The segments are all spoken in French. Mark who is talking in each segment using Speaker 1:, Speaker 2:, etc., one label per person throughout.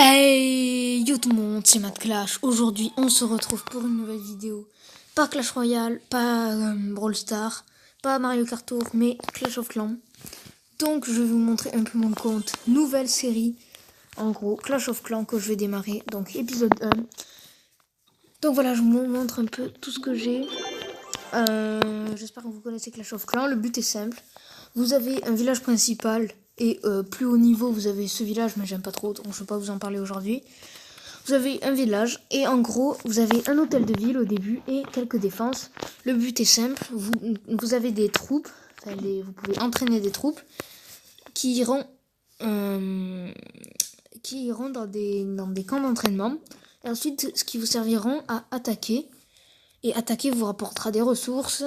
Speaker 1: Hey yo tout le monde, c'est Matt Clash. Aujourd'hui, on se retrouve pour une nouvelle vidéo. Pas Clash Royale, pas Brawl Stars, pas Mario Kart Tour, mais Clash of Clans. Donc, je vais vous montrer un peu mon compte. Nouvelle série, en gros, Clash of Clans que je vais démarrer. Donc, épisode 1. Donc voilà, je vous montre un peu tout ce que j'ai. J'espère que vous connaissez Clash of Clans. Le but est simple. Vous avez un village principal et plus haut niveau, vous avez ce village, mais j'aime pas trop, donc je ne vais pas vous en parler aujourd'hui. Vous avez un village et en gros, vous avez un hôtel de ville au début et quelques défenses. Le but est simple, vous avez des troupes, vous pouvez entraîner des troupes qui iront dans des camps d'entraînement. Et ensuite, ce qui vous serviront à attaquer. Et attaquer vous rapportera des ressources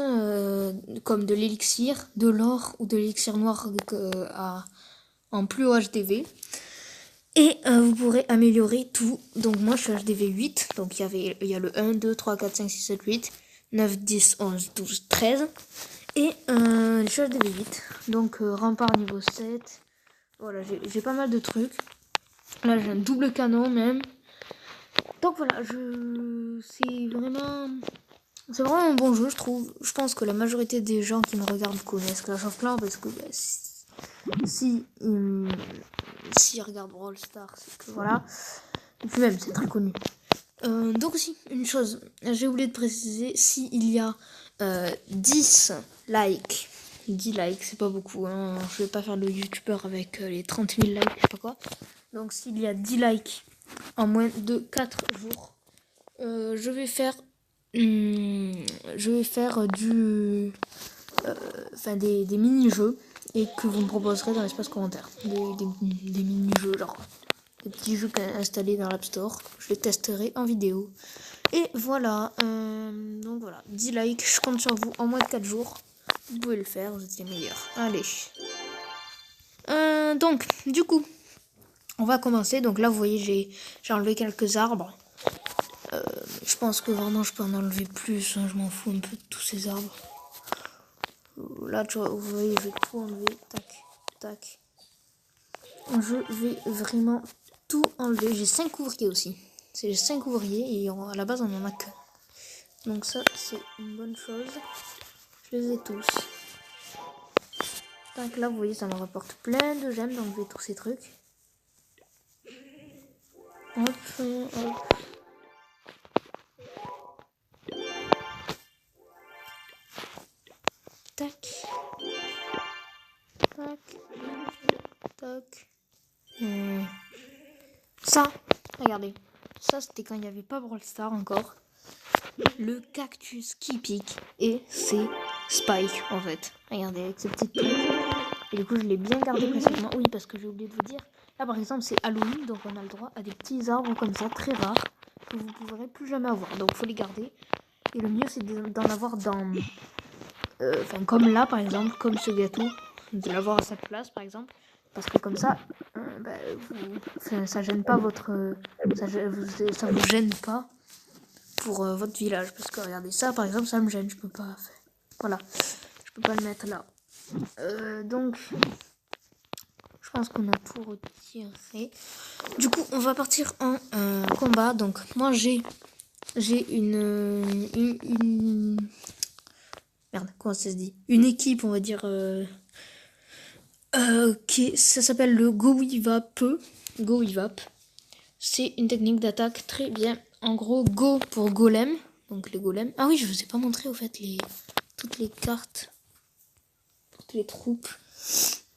Speaker 1: comme de l'élixir, de l'or ou de l'élixir noir en plus haut HDV. Et vous pourrez améliorer tout. Donc moi je suis HDV 8. Donc il y a le 1, 2, 3, 4, 5, 6, 7, 8, 9, 10, 11, 12, 13. Et je suis HDV 8. Donc rempart niveau 7. Voilà, j'ai pas mal de trucs. Là j'ai un double canon même. Donc voilà, c'est vraiment un bon jeu, je trouve. Je pense que la majorité des gens qui me regardent connaissent Clash of Clans parce que si ils regardent Brawl Stars, c'est que voilà. Et puis même, c'est très connu. Donc aussi, une chose, j'ai oublié de préciser, s'il y a 10 likes, c'est pas beaucoup, hein, je vais pas faire le youtubeur avec les 30 000 likes, je sais pas quoi. Donc s'il y a 10 likes en moins de 4 jours, je vais faire des mini-jeux et que vous me proposerez dans l'espace commentaire. Des mini-jeux, genre des petits jeux installés dans l'App Store. Je les testerai en vidéo. Et voilà, donc voilà, 10 likes, je compte sur vous en moins de 4 jours. Vous pouvez le faire, vous êtes les meilleurs. Allez. Donc, du coup, on va commencer. Donc là, vous voyez, j'ai enlevé quelques arbres. Je pense que vraiment je peux en enlever plus, hein, je m'en fous un peu de tous ces arbres. Là tu vois, vous voyez, je vais tout enlever, tac, tac. Je vais vraiment tout enlever, j'ai 5 ouvriers aussi. C'est 5 ouvriers et à la base on en a que. Donc ça c'est une bonne chose. Je les ai tous. Tac, là vous voyez ça me rapporte plein de gemmes d'enlever tous ces trucs. Hop, hop. Tac. Tac. Tac. Ça, regardez. Ça, c'était quand il n'y avait pas Brawl Stars encore. Le cactus qui pique. Et c'est Spike, en fait. Regardez, avec ces petites trucs. Et du coup, je l'ai bien gardé précédemment. Oui, parce que j'ai oublié de vous dire. Là, par exemple, c'est Halloween. Donc, on a le droit à des petits arbres comme ça, très rares. Que vous ne pourrez plus jamais avoir. Donc, il faut les garder. Et le mieux, c'est d'en avoir dans... comme là, par exemple. Comme ce gâteau. De l'avoir à sa place, par exemple. Parce que comme ça, ça gêne pas ça vous gêne pas pour votre village. Parce que regardez ça, par exemple, ça me gêne, je peux pas faire. Voilà, je peux pas le mettre là. Donc, je pense qu'on a tout retiré. Du coup, on va partir en combat. Donc, moi j'ai une merde, comment ça se dit? Une équipe, on va dire. Ça s'appelle le Go-Wivap. Go-Wivap. C'est une technique d'attaque très bien. En gros, Go pour golem. Donc les golems. Ah oui, je vous ai pas montré au fait toutes les cartes. Toutes les troupes.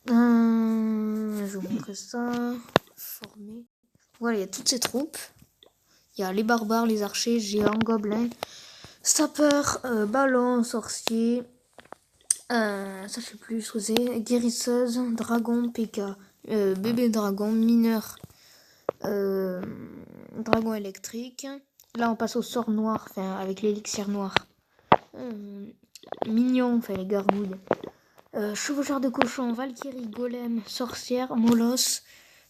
Speaker 1: Je vais vous montrer ça. Former. Voilà, il y a toutes ces troupes. Il y a les barbares, les archers, géants, gobelins, sapeurs, ballons, sorciers. Ça je sais plus ce que c'est. Guérisseuse, dragon, PK, bébé dragon, mineur, dragon électrique. Là on passe au sort noir, avec l'élixir noir. Mignon, les gargouilles. Chevaucheur de cochon, valkyrie, golem, sorcière, molosse,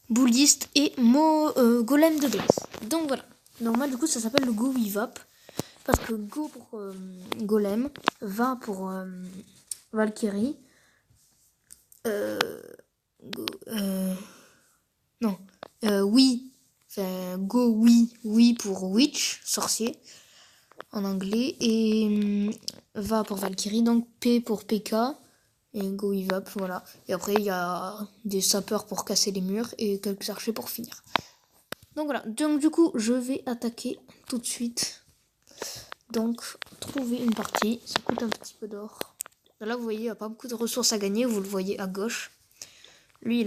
Speaker 1: bouliste et golem de glace. Donc voilà. Donc moi du coup ça s'appelle le Go Wivap. Parce que Go pour golem, va pour valkyrie. Oui Enfin, go oui, oui pour witch, sorcier, en anglais. Et va pour Valkyrie, donc P pour PK. Et go evap, voilà. Et après, il y a des sapeurs pour casser les murs et quelques archers pour finir. Donc voilà. Donc du coup, je vais attaquer tout de suite. Donc, trouver une partie. Ça coûte un petit peu d'or. Là, vous voyez, il n'y a pas beaucoup de ressources à gagner. Vous le voyez à gauche. Lui,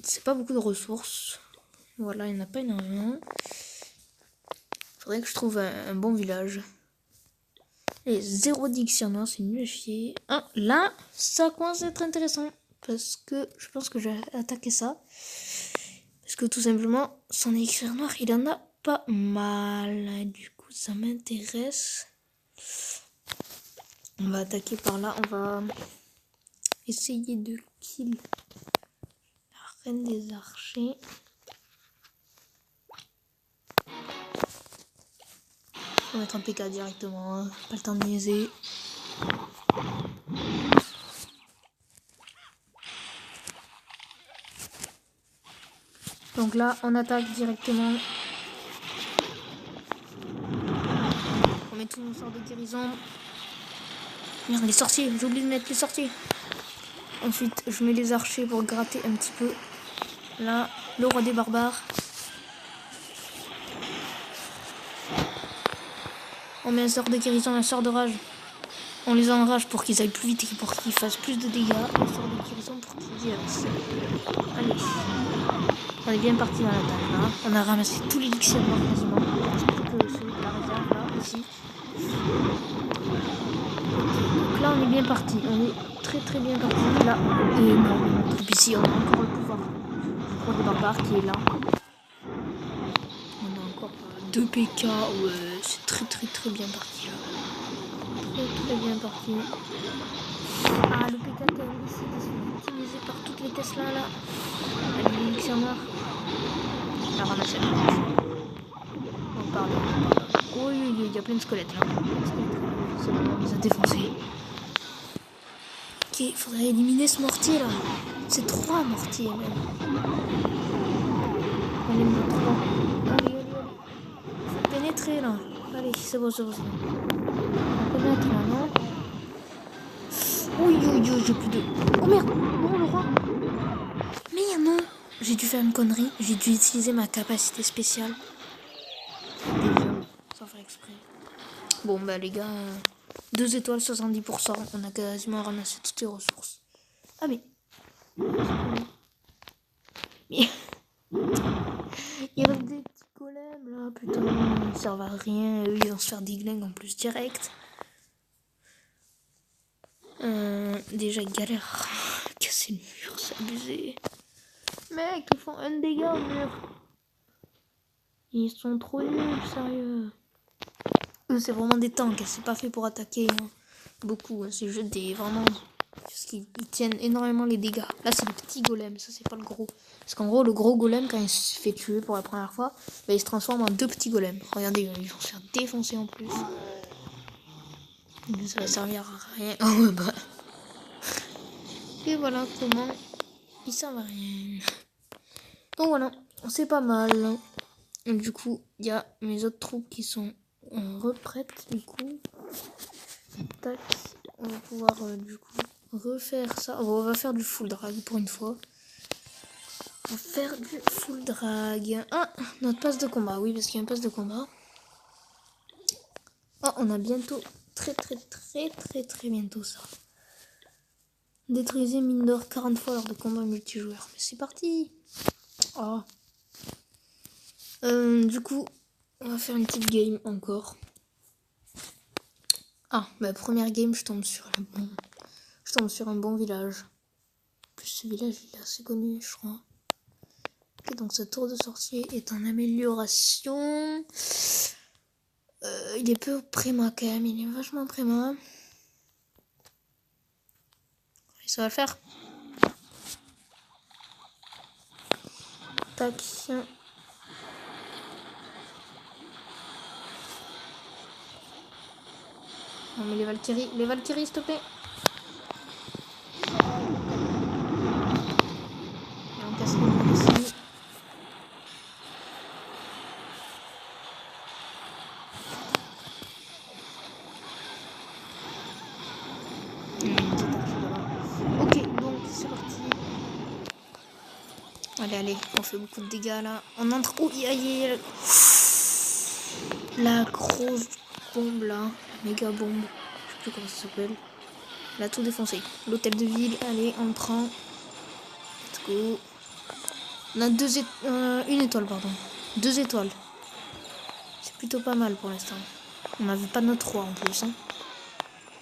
Speaker 1: c'est pas beaucoup de ressources. Voilà, il n'y en a pas énormément. Faudrait que je trouve un bon village. Et 0 dictionnaire, c'est nul à chier. Ah, là, ça commence à être intéressant. Parce que je pense que je vais attaquer ça. Parce que tout simplement, son élixir noir, il en a pas mal. Du coup, ça m'intéresse. On va attaquer par là. On va essayer de kill la reine des archers. On va mettre un PK directement. Hein. Pas le temps de niaiser. Donc là, on attaque directement. On met tout nos sorts de guérison. Merde, les sorciers, j'ai oublié de mettre les sorciers. Ensuite, je mets les archers pour gratter un petit peu. Là, le roi des barbares. On met un sort de guérison, un sort de rage. On les enrage pour qu'ils aillent plus vite et pour qu'ils fassent plus de dégâts. Un sort de guérison pour qu'ils y avancent. Allez. On est bien parti dans l'attaque là. On a ramassé tous les élixirs noirs quasiment. Plus que celui de la réserve là, ici. Donc là, on est bien parti. On est très bien parti. Là, énormément de troupes ici. On a encore le pouvoir du roi des barbares qui est là. On a encore 2 PK. Ouais, c'est très bien parti là. Très bien parti. Ah, le PKTM ici qui se fait optimiser par toutes les Tesla là. L'élixir noir. On a ramassé la place. On parle. Oh, il y a plein de squelettes là. C'est bon, on les a défoncés. Ok, faudrait éliminer ce mortier là. C'est 3 mortiers même. On est 3. Allez. Faut pénétrer là. Allez, c'est bon. On pénètre là, non? Oui, j'ai plus de... Oh merde! Non, le roi! Mais non! J'ai dû faire une connerie. J'ai dû utiliser ma capacité spéciale. Sans faire exprès. Bon, bah les gars... 2 étoiles, 70%. On a quasiment ramassé toutes les ressources. Ah mais... Il reste des petits golems là, putain. Ils servent à rien. Eux, ils vont se faire des glingues en plus direct. Déjà, ils galèrent. Casser le mur, c'est abusé. Mec, ils font un dégât au mur. Ils sont trop nuls, sérieux. Eux, c'est vraiment des tanks. C'est pas fait pour attaquer beaucoup. Hein. C'est juste des vraiment... Parce qu'ils tiennent énormément les dégâts. Là, c'est le petit golem. Ça, c'est pas le gros. Parce qu'en gros, le gros golem, quand il se fait tuer pour la première fois, bah, il se transforme en 2 petits golems. Regardez, ils vont se faire défoncer en plus. Ça va servir à rien. Oh, bah... Et voilà comment ils servent à rien. Donc voilà, c'est pas mal. Et du coup, il y a mes autres troupes qui sont en retraite. Du coup, tac, on va pouvoir du coup refaire ça. On va faire du full drag pour une fois. On va faire du full drag. Ah, notre passe de combat. Oui, parce qu'il y a un passe de combat. Oh, on a bientôt, très bientôt ça. Détruisez mine d'or 40 fois lors de combats multijoueurs. Mais c'est parti. Oh. Du coup, on va faire une petite game encore. Ah, ma première game, je tombe sur un bon village. En plus, ce village, il est assez connu, je crois. Ok, donc cette tour de sorcier est en amélioration. Il est peu préma quand même, il est vachement préma. Et ça va le faire. Tac. Non mais les Valkyries, s'il te plaît. Et on casse les murs ici. allez, on fait beaucoup de dégâts là. On entre. Oh, aïe, la grosse bombe là. La méga bombe. Je sais plus comment ça s'appelle. Elle a tout défoncé. L'hôtel de ville, allez, on le prend. Let's go. On a une étoile, pardon. 2 étoiles. C'est plutôt pas mal pour l'instant. On n'avait pas notre roi en plus. Hein.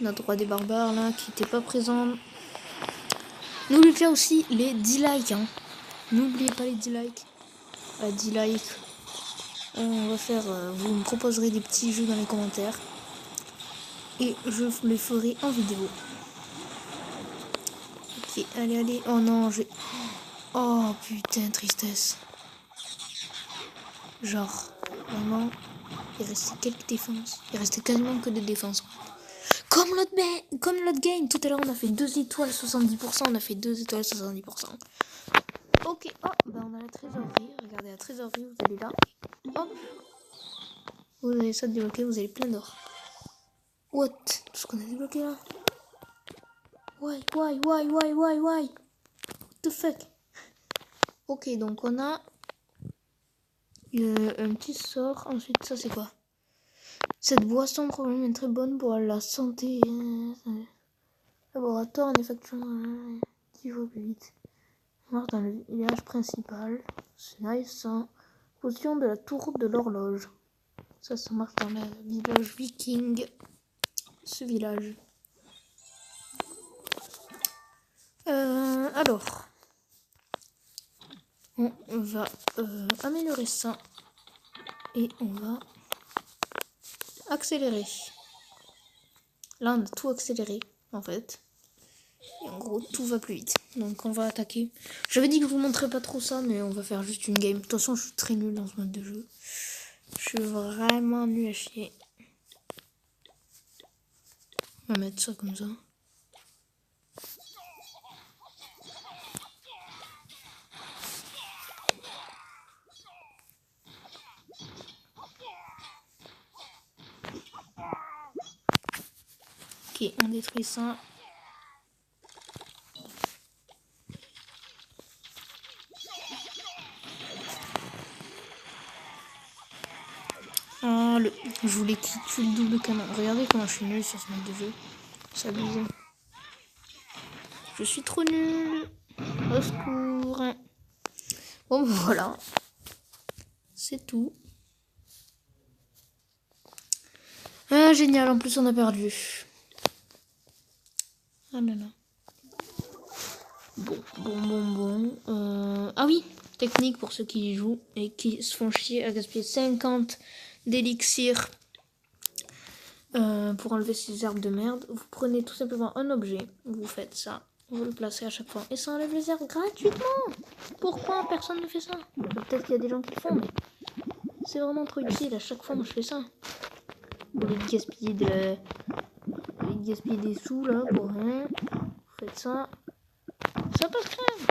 Speaker 1: Notre roi des barbares là qui n'était pas présent. N'oubliez pas aussi les 10 likes. Hein. N'oubliez pas les 10 likes. 10 likes. On va faire. Vous me proposerez des petits jeux dans les commentaires. Et je les ferai en vidéo. Ok, allez, allez. Oh non, j'ai. Oh putain, tristesse. Genre, vraiment, il restait quelques défenses. Il restait quasiment que des défenses. Comme l'autre game, tout à l'heure on a fait 2 étoiles 70%, on a fait 2 étoiles 70%. Ok, oh, ben on a la trésorerie. Regardez la trésorerie, vous allez là. Hop. Vous avez ça débloqué, vous avez plein d'or. What? Tout ce qu'on a débloqué là? Why? What the fuck? Ok, donc on a un petit sort. Ensuite, ça c'est quoi? Cette boisson probablement est très bonne pour la santé. Laboratoire, manufacture 10 fois plus vite. On marche dans le village principal. C'est nice, hein. Potion de la tour de l'horloge. Ça marche dans le village viking. Ce village. Alors. On va améliorer ça. Et on va accélérer. Là, on a tout accéléré, en fait. Et en gros, tout va plus vite. Donc, on va attaquer. J'avais dit que je vous montrerais pas trop ça, mais on va faire juste une game. De toute façon, je suis très nul dans ce mode de jeu. Je suis vraiment nul à chier. On va mettre ça comme ça. Ok, on détruit ça. Oh, je voulais qu'il tue le double canon. Regardez comment je suis nul sur ce mode de jeu. C'est abusé. Je suis trop nul. Au secours. Bon, voilà. C'est tout. Ah, génial. En plus, on a perdu. Ah là là. Bon. Ah oui, technique pour ceux qui y jouent et qui se font chier à gaspiller 50 d'élixir pour enlever ces herbes de merde. Vous prenez tout simplement un objet, vous faites ça, vous le placez à chaque fois et ça enlève les herbes gratuitement. Pourquoi personne ne fait ça? Peut-être qu'il y a des gens qui le font, mais c'est vraiment trop utile. À chaque fois, moi je fais ça. Au lieu de gaspiller des sous là pour rien, vous faites ça. Ça passe crème.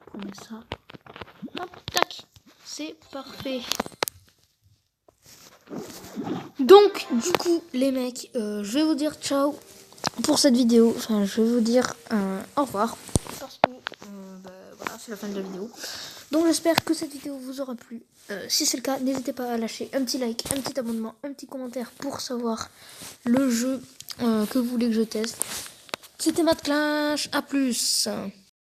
Speaker 1: Prenez ça. Hop, tac. C'est parfait. Donc, du coup, les mecs, je vais vous dire ciao pour cette vidéo. Enfin, je vais vous dire au revoir. Parce que, voilà, c'est la fin de la vidéo. Donc, j'espère que cette vidéo vous aura plu. Si c'est le cas, n'hésitez pas à lâcher un petit like, un petit abonnement, un petit commentaire pour savoir le jeu que vous voulez que je teste. C'était Matt Clash, à plus.